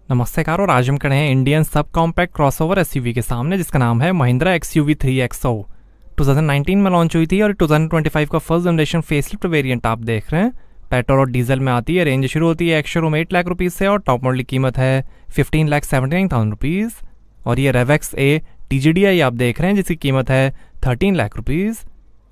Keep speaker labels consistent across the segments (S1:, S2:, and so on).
S1: नमस्कार और आज हम खड़े हैं Indian sub compact crossover SUV के सामने जिसका नाम है महिंद्रा एक्सयूवी 3XO। 2019 में लॉन्च हुई थी और 2025 का फर्स्ट जनरेशन फेसलिफ्ट वेरिएंट आप देख रहे हैं। पेट्रोल और डीजल में आती है। रेंज शुरू होती है एक शोरूम 8 लाख रुपीज़ से और टॉप मॉडल की कीमत है 15,79,000 रुपीज़। और ये रेवेक्स ए TGDI आप देख रहे हैं जिसकी कीमत है 13 लाख रुपीज़।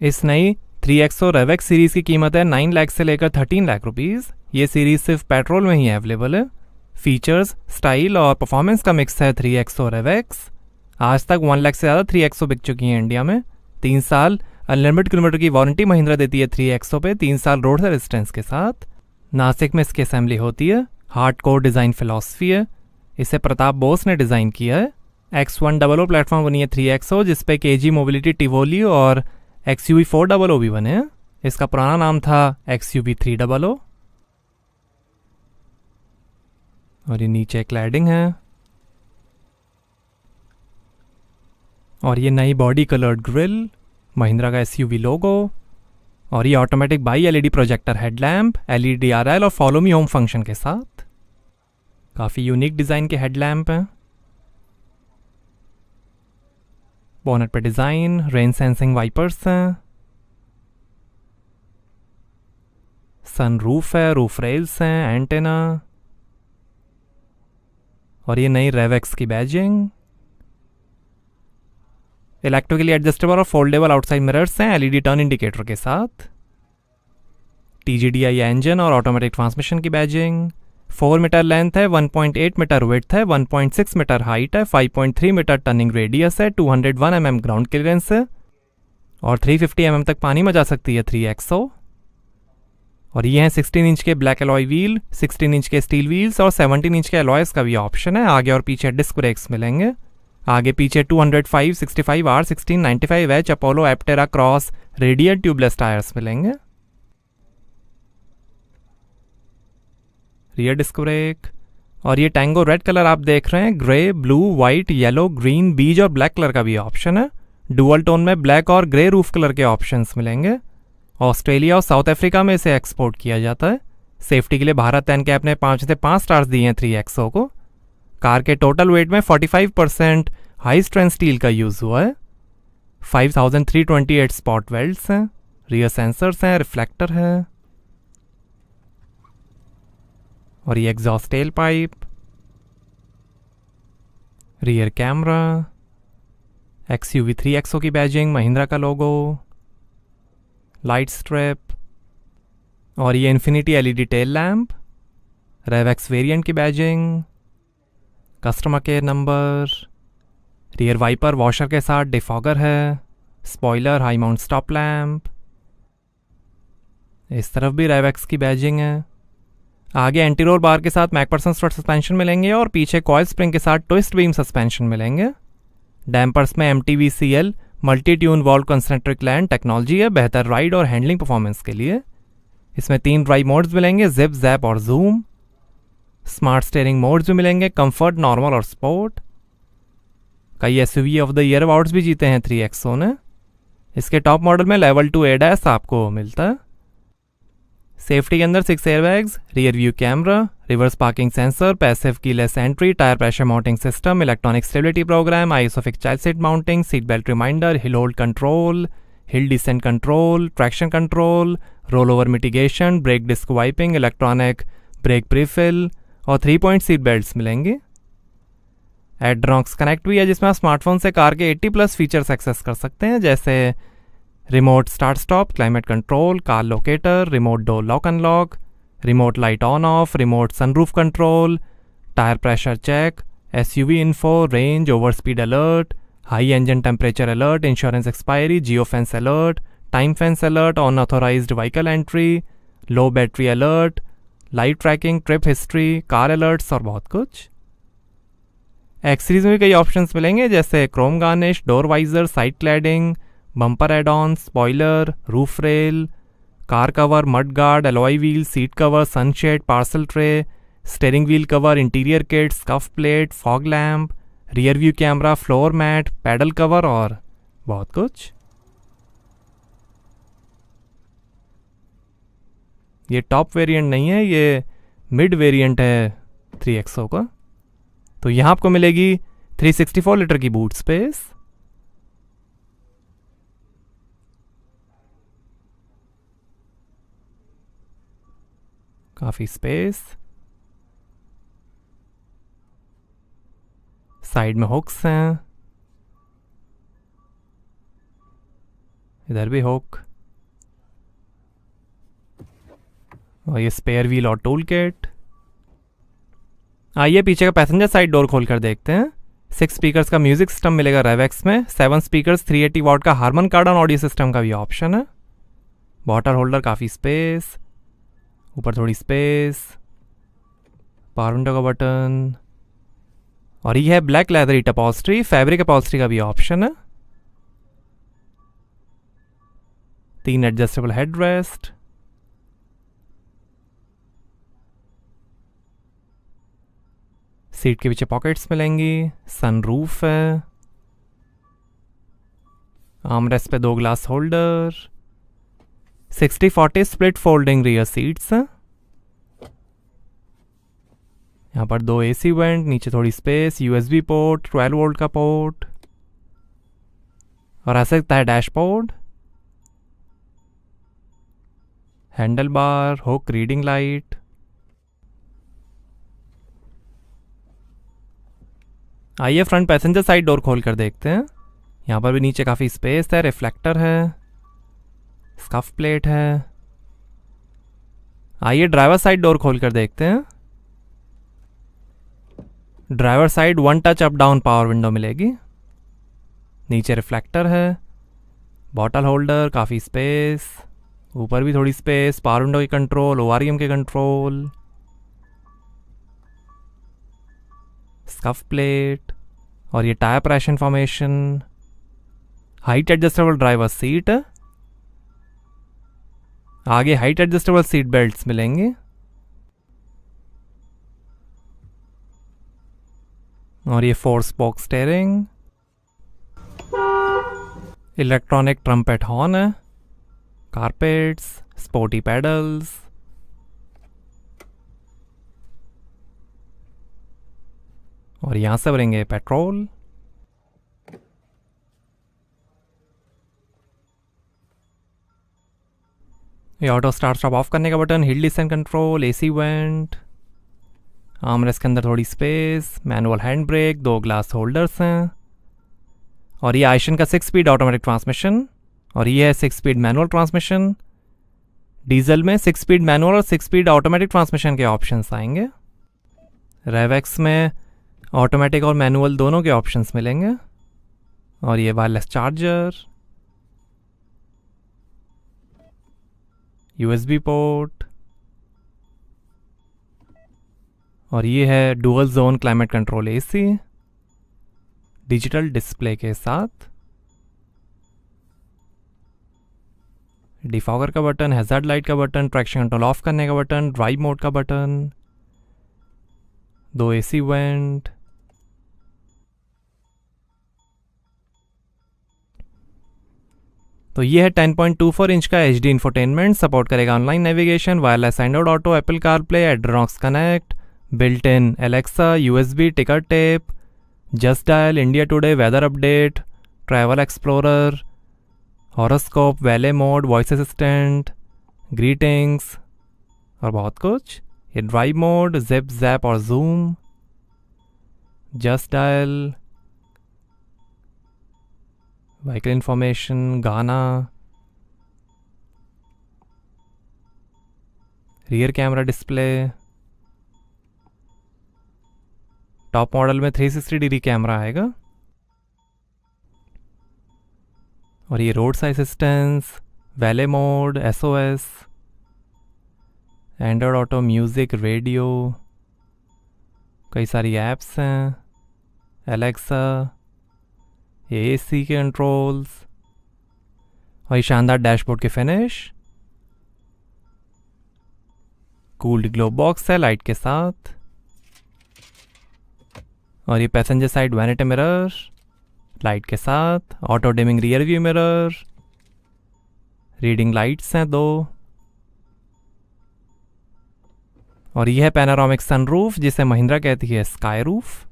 S1: इस नई 3XO रेवेक्स सीरीज़ की कीमत है 9 लाख से लेकर 13 लाख रुपीज़। ये सीरीज़ सिर्फ पेट्रोल में ही अवेलेबल है। फीचर्स, स्टाइल और परफॉर्मेंस का मिक्स है 3XO रेवेक्स। आज तक 1 लाख से ज़्यादा 3XO बिक चुकी हैं इंडिया में। 3 साल अनलिमिटेड किलोमीटर की वारंटी महिंद्रा देती है 3XO पे, 3 साल रोड रेजिस्टेंस के साथ। नासिक में इसकी असेंबली होती है। हार्ड कोर डिज़ाइन फिलॉसफी है। इसे प्रताप बोस ने डिज़ाइन किया है। X100 प्लेटफॉर्म बनी है 3XO जिसपे KG मोबिलिटी टिवोली और XUV 400 भी बने हैं। इसका पुराना नाम था XUV 300। और ये नीचे क्लैडिंग है और ये नई बॉडी कलर्ड ग्रिल, महिंद्रा का एसयूवी लोगो और ये automatic by LED projector headlamp, LED RL और फॉलो मी होम फंक्शन के साथ। काफ़ी यूनिक डिज़ाइन के हेडलैम्प हैं। बोनट पे डिज़ाइन, रेन सेंसिंग वाइपर्स हैं। सन रूफ है, रूफ रेल्स हैं, एंटेना और ये नई रेवेक्स की बैजिंग। इलेक्ट्रिकली एडजस्टेबल और फोल्डेबल आउटसाइड मिरर्स हैं LED टर्न इंडिकेटर के साथ। TGDI इंजन और ऑटोमेटिक ट्रांसमिशन की बैजिंग। 4 मीटर लेंथ है, 1.8 मीटर विड्थ है, 1.6 मीटर हाइट है, 5.3 मीटर टर्निंग रेडियस है, 201 mm ग्राउंड क्लियरेंस है और 350 mm तक पानी में जा सकती है 3XO। और ये हैं 16 इंच के ब्लैक एलॉय व्हील, 16 इंच के स्टील व्हील्स और 17 इंच के एलॉयस का भी ऑप्शन है। आगे और पीछे डिस्क ब्रेक्स मिलेंगे। आगे पीछे 205, 65, R16, 95H Apollo Aptera cross radial tubeless tyres मिलेंगे। रियर डिस्क ब्रेक और ये टैंगो रेड कलर आप देख रहे हैं। Grey, blue, white, yellow, green, beige और ब्लैक कलर का भी ऑप्शन है। डुअल टोन में ब्लैक और ग्रे रूफ कलर के ऑप्शंस मिलेंगे। ऑस्ट्रेलिया और साउथ अफ्रीका में इसे एक्सपोर्ट किया जाता है। सेफ्टी के लिए भारत एनकैप ने 5 से 5 स्टार्स दिए हैं 3XO को। कार के टोटल वेट में 45% हाई स्ट्रेंथ स्टील का यूज़ हुआ है। 5328 स्पॉट वेल्ड्स हैं। रियर सेंसर्स हैं, रिफ्लेक्टर है और ये exhaust tell pipe, rear camera, XUV 3XO की बैजिंग, महिंद्रा का लोगो, लाइट स्ट्रिप और ये infinity LED tail lamp, Revx variant की badging, customer care number, rear wiper washer के साथ डिफॉगर है, spoiler, high mount stop lamp. इस तरफ भी रेवेक्स की बैजिंग है। आगे एंटी रोल बार के साथ मैकफरसन स्ट्रट सस्पेंशन मिलेंगे और पीछे कॉइल स्प्रिंग के साथ ट्विस्ट बीम सस्पेंशन मिलेंगे। डैम्पर्स में MTVCL multi tune valve concentric land technology है बेहतर राइड और हैंडलिंग परफॉर्मेंस के लिए। इसमें 3 ड्राइव मोड्स मिलेंगे, जिप, जैप और जूम। स्मार्ट स्टीयरिंग मोड्स भी मिलेंगे, कंफर्ट, नॉर्मल और स्पोर्ट। कई SUV of the year awards भी जीते हैं 3XO ने। इसके टॉप मॉडल में लेवल 2 ADAS आपको मिलता है। सेफ्टी के अंदर 6 airbags, rear view camera, reverse parking sensor, passive keyless entry, tyre pressure mounting system, electronic stability program, Isofix child seat mounting, seat belt reminder, hill hold control, hill descent control, traction control, roll over mitigation, brake disc wiping, electronic brake prefill और 3 point seat belts मिलेंगी। एड्रॉक्स connect भी है जिसमें आप smartphone से car के 80+ features access कर सकते हैं जैसे remote start stop, climate control, car locator, remote door lock unlock, remote light on off, remote sunroof control, tyre pressure check, SUV info, range, over speed alert, high engine temperature alert, insurance expiry, geo fence alert, time fence alert, unauthorised vehicle entry, low battery alert, live tracking, trip history, car alerts और बहुत कुछ। X series में भी कई options मिलेंगे जैसे chrome garnish, door visor, side cladding, bumper add on, spoiler, roof rail, car cover, mudguard, alloy wheel, seat cover, sunshade, parcel tray, steering wheel cover, interior kit, scuff plate, fog lamp, rear view camera, floor mat, pedal cover और बहुत कुछ। ये top variant नहीं है, ये mid variant है 3XO का। तो यहाँ आपको मिलेगी 364 लीटर की बूट स्पेस, काफ़ी स्पेस, साइड में हुक्स हैं, इधर भी हुक, और ये स्पेयर व्हील और टूल किट। आइए पीछे का पैसेंजर साइड डोर खोल कर देखते हैं। 6 स्पीकर्स का म्यूजिक सिस्टम मिलेगा रेवेक्स में। 7 स्पीकर्स, 380 वॉट का हार्मन कार्डन ऑडियो सिस्टम का भी ऑप्शन है। बॉटल होल्डर, काफ़ी स्पेस, ऊपर थोड़ी स्पेस, पावर विंडो का बटन, और ये है black leather upholstery, fabric upholstery का भी ऑप्शन है। 3 एडजस्टेबल हेडरेस्ट, सीट के पीछे पॉकेट्स मिलेंगी, सनरूफ है, आर्मरेस्ट पे 2 glass holder, 60-40 split folding rear seats हैं। यहाँ पर 2 AC वेंट, नीचे थोड़ी स्पेस, USB पोर्ट, 12 वोल्ट का पोर्ट, और ऐसा दिखता है dashboard, handle bar, hook, reading light. आइए फ्रंट पैसेंजर साइड डोर खोल कर देखते हैं। यहाँ पर भी नीचे काफ़ी स्पेस है, रिफ्लेक्टर है, स्कफ प्लेट है। आइए ड्राइवर साइड डोर खोल कर देखते हैं। Driver side 1 touch up down power window मिलेगी, नीचे रिफ्लेक्टर है, बॉटल होल्डर, काफ़ी स्पेस, ऊपर भी थोड़ी स्पेस, पावर विंडो की कंट्रोल, ORM के कंट्रोल, स्कफ प्लेट, और ये tyre pressure information, height adjustable driver seat, आगे हाइट एडजस्टेबल सीट बेल्ट्स मिलेंगे, और ये 4 spoke steering, electronic trumpet horn है, कारपेट्स, स्पोर्टी पेडल्स, और यहां से भरेंगे पेट्रोल। ये ऑटो स्टार्ट स्टॉप ऑफ करने का बटन, हिल descent control, AC went, armrest के अंदर थोड़ी space, manual hand brake, 2 glass holders हैं, और ये आइशन का 6 स्पीड ऑटोमेटिक ट्रांसमिशन, और ये है 6 स्पीड मैनुअल ट्रांसमिशन। डीजल में 6 स्पीड मैनुअल और 6 स्पीड ऑटोमेटिक ट्रांसमिशन के ऑप्शंस आएंगे। रेवेक्स में ऑटोमेटिक और मैनुअल दोनों के ऑप्शंस मिलेंगे, और ये वायरलेस चार्जर, USB पोर्ट, और ये है dual zone climate control AC digital display के साथ। डिफॉगर का बटन, हैजार्ड लाइट का बटन, ट्रैक्शन कंट्रोल ऑफ करने का बटन, ड्राइव मोड का बटन, 2 AC वेंट, तो ये है 10.24 इंच का HD इंफोटेनमेंट, सपोर्ट करेगा online navigation, wireless Android auto, Apple CarPlay, Adrenox connect, built in Alexa, USB, ticker tape, just dial, India Today, weather update, travel explorer, horoscope, valet mode, voice assistant, greetings, और बहुत कुछ। ये drive mode, zip, zap और zoom, just dial, vehicle information, गाना, rear camera display, top model में 360 degree camera आएगा, और ये road side assistance, valet mode, SOS, Android auto, music, radio, कई सारी ऐप्स हैं, एलेक्सा, ये AC के कंट्रोल्स, और ये शानदार डैशबोर्ड के फिनिश, कूल्ड ग्लो बॉक्स है लाइट के साथ, और ये passenger side vanity mirror light के साथ, auto dimming rear view mirror, reading lights हैं 2, और यह है पैनारोमिक सनरूफ जिसे महिंद्रा कहती है स्काई रूफ।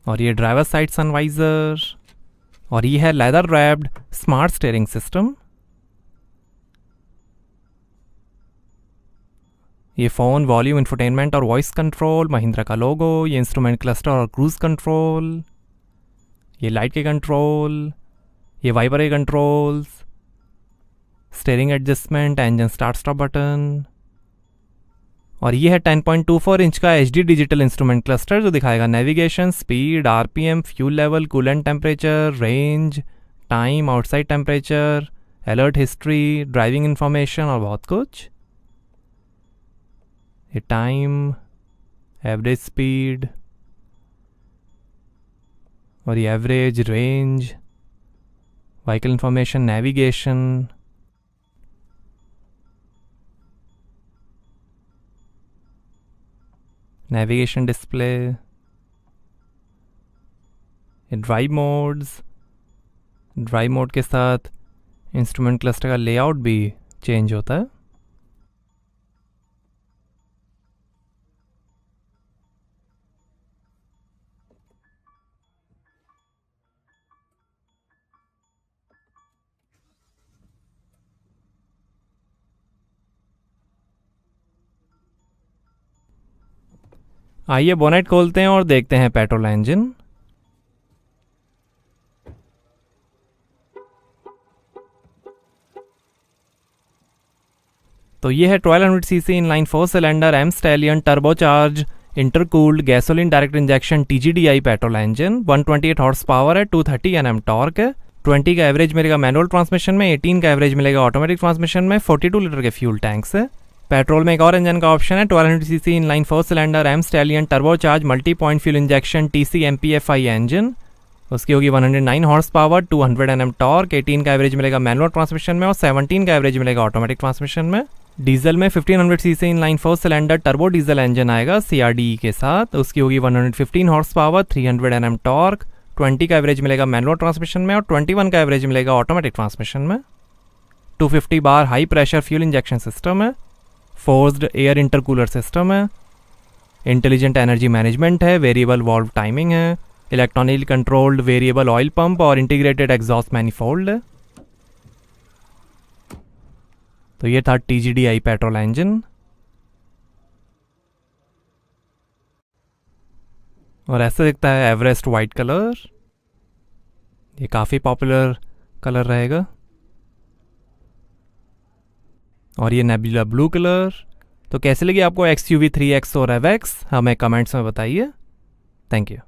S1: और ये ड्राइवर साइड सनवाइज़र, और ये है leather wrapped smart steering system. ये फ़ोन, वॉल्यूम, इंफोटेनमेंट और वॉइस कंट्रोल, महिंद्रा का लोगो, ये इंस्ट्रूमेंट क्लस्टर और क्रूज़ कंट्रोल, ये लाइट के कंट्रोल, ये वाइपर के controls, steering adjustment, engine start stop button, और ये है 10.24 इंच का HD डिजिटल इंस्ट्रूमेंट क्लस्टर जो दिखाएगा navigation, speed, RPM, fuel level, coolant temperature, range, time, outside temperature, alert history, driving information और बहुत कुछ। ये टाइम, एवरेज स्पीड, और ये average, range, vehicle information, navigation, navigation display, drive modes, drive mode के साथ इंस्ट्रूमेंट क्लस्टर का layout भी चेंज होता है। आइए बोनेट खोलते हैं और देखते हैं पेट्रोल इंजन। तो ये है 1200 CC inline 4 cylinder M stallion turbocharge intercooled gasoline direct injection TGDI petrol engine. 128 horsepower है, 230 Nm टॉर्क है, 20 का एवरेज मिलेगा मैनुअल ट्रांसमिशन में, 18 का एवरेज मिलेगा ऑटोमेटिक ट्रांसमिशन में, 42 लीटर के फ्यूल टैंक से। पेट्रोल में एक और इंजन का ऑप्शन है, 1200 CC inline 4 cylinder M stallion turbocharge multi point fuel injection TC MPFI engine. उसकी होगी 109 हॉर्स पावर, 200 Nm टॉर्क, 18 का एवरेज मिलेगा मैनुअल ट्रांसमिशन में और 17 का एवरेज मिलेगा ऑटोमेटिक ट्रांसमिशन में। डीजल में 1500 CC inline 4 cylinder turbo diesel engine आएगा CRDE के साथ। उसकी होगी 115 हॉर्स पावर, 300 Nm टॉर्क, 20 का एवरेज मिलेगा मैनुअल ट्रांसमिशन में और 21 का एवरेज मिलेगा ऑटोमेटिक ट्रांसमिशन में। 250 bar high pressure fuel injection system है, फोर्स्ड एयर इंटरकूलर सिस्टम है, इंटेलिजेंट एनर्जी मैनेजमेंट है, वेरिएबल वाल्व टाइमिंग है, electronically controlled variable oil pump और इंटीग्रेटेड एग्जॉस्ट मैनिफोल्ड है। तो ये था TGDI पेट्रोल इंजन। और ऐसे दिखता है एवरेस्ट वाइट कलर। ये काफ़ी पॉपुलर कलर रहेगा। और ये नेबुला ब्लू कलर। तो कैसे लगी आपको XUV 3X और AVX? हमें कमेंट्स में बताइए। Thank you.